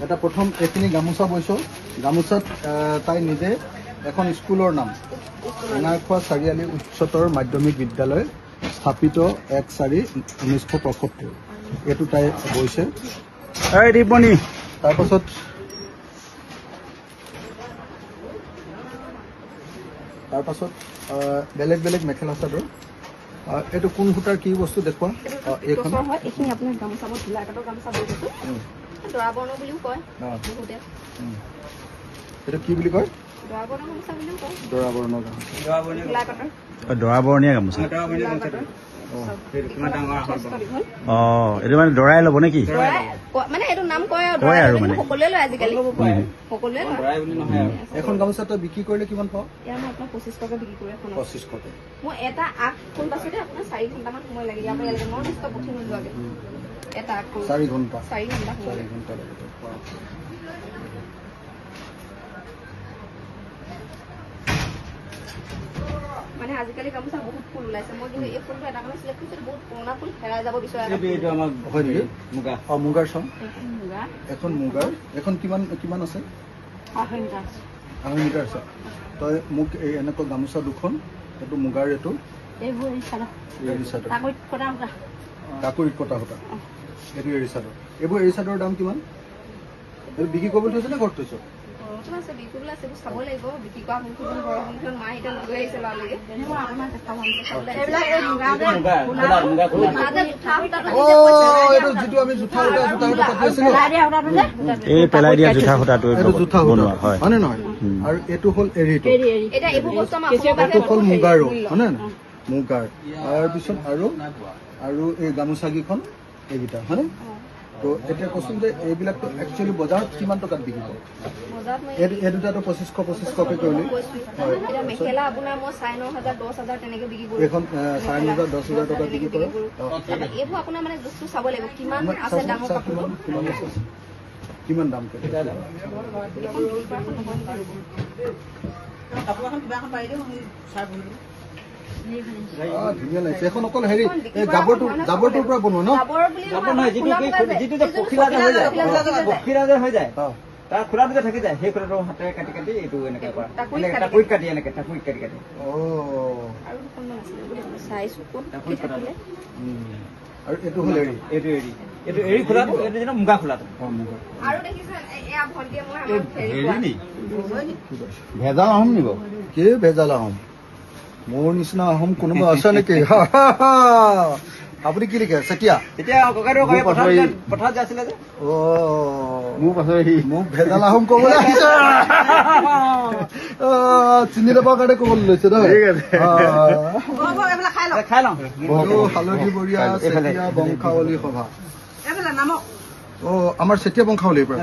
এটা প্ৰথম এইখিনি গামোচা বৈছোঁ। গামোচাত তাই নিজে এখন স্কুলৰ নাম এঙাৰখোৱা চাৰিআলি উচ্চতৰ মাধ্যমিক বিদ্যালয় স্থাপিত 1/4/1975 এইটো তাই বৈছে। দীপমণি তাৰপাছত বেলেগ বেলেগ মেখেলা চাদৰ। এইটো কোন সূতাৰ কি বস্তু দেখুৱা? এইখন এইখিনি আপোনাৰ গামোচা মই ঢিলা কাটৰ গামোচা বৈ দিছোঁ। দৰা বৰ্ণ বুলিও কয় বহুতে। এইটো কি বুলি কয়? দৰা বৰ্ণ গামোচা বুলিও কয়। দৰা বৰ্ণ গামোচা, ঢিলা কাটৰ। দৰা বৰণীয়া গামোচা। এইটো মানে দৰাই ল'ব নেকি? মানে এইটো নাম কয় আৰু সকলোৱে লয় আজিকালি, সকলোৱে লয়। এখন গামোচা তই বিক্ৰী কৰিলে কিমান পাওঁ? ইয়াৰ মই আপোনাৰ 25 টকা বিক্ৰী কৰোঁ এখন। 25 টকা। মই এটা আগ ফুল পাছতে আপোনাৰ 4 ঘণ্টামান সময় লাগে। ইয়াৰ পৰা ইয়ালৈকে মই নিশ্চয় পঠি নোযোৱাকৈ এটা আগ ফুল 4 ঘণ্টা 4 ঘণ্টা লাগে। মানে আজিকালি গামোচা বহুত ফুল ওলাইছে। মই কিন্তু এই ফুলটো এটা কাৰণে চিলেক্ট কৰিছোঁ, বহুত পুৰণা ফুল হেৰাই যাব বিচৰা। মুগাৰ চাওঁ এখন মুগাৰ এখন কিমান আছে? 2.5 মিটাৰ আছে। তই মোক এই এনেকুৱা গামোচা দুখন, এইটো মুগাৰ, এইটো কাকুৰিত কটা সূতা, এইটো এৰী চাদৰ। এইবোৰ এৰী চাদৰৰ দাম কিমান? এইটো বিক্ৰী কৰিবলৈ থৈছে নে ঘৰত থৈছ? চাব লাগিব বিক্ৰী কৰা সংশোধন ঘৰৰ সংশোধন মায়ে এতিয়া লৈ আহিছে ল'ৰালৈকে। যিটো আমি জোঠা সূতা পাতি আছিলো, এই পেলাই দিয়া জোঠা সূতাটো জোঠা সূতা হয় নে নহয়? আৰু এইটো হ'ল এৰীটো, এইটো হ'ল মুগাৰ, হয়নে নহয়? মুগাৰ। তাৰপিছত আৰু এই গামোচাকেইখন এইকেইটা, হয়নে? তো এতিয়া কচোন যে এইবিলাকতো একচুৱেলি বজাৰত কিমান টকাত বিকিব? এই দুটাতো 2500কে কৰিলি। মেখেলা আপোনাৰ মই 9,500 10,000 তেনেকে বিক্ৰী কৰোঁ। এইখন 9,500 10,000 টকা বিক্ৰী কৰে। এইবোৰ আপোনাৰ মানে বস্তু চাব লাগিব কিমান আছে দামৰ কাপোৰটো, কিমান দাম কৰে। ধুনীয়া লাগিছে। এখন অকল হেৰি এই জাবৰটোৰ পৰা বনোৱা ন? হৈ যায় তাৰ খোলাটো যে থাকি যায়, সেই খোলাটো হাতেৰে কাটি কাটি এইটো এনেকে কৰা, টাকুৰিত কাটি এনেকে টাকুৰিত কাটি কাটি। আৰু এইটো হ'ল এৰী, এইটো এৰী, এইটো এৰী খোলাটো, এইটো যেন মুগা খোলাটো। ভেজাল আহোম নিব? কি ভেজাল আহোম? মোৰ নিচিনা আহোম কোনোবা আছে নেকি? আপুনি কি লিখে? চেতিয়া পথাৰত যাইছিলে যে মোক ভেজাল আহোম ক'বলৈ আহিছে। চিনি নাপাৰ কাৰণে ক'বলৈ লৈছে ন? হালধি বৰীয়া চেতিয়া বংশাৱলী সভা। আমাৰ চেতিয়া বংশাৱলীৰ পৰা।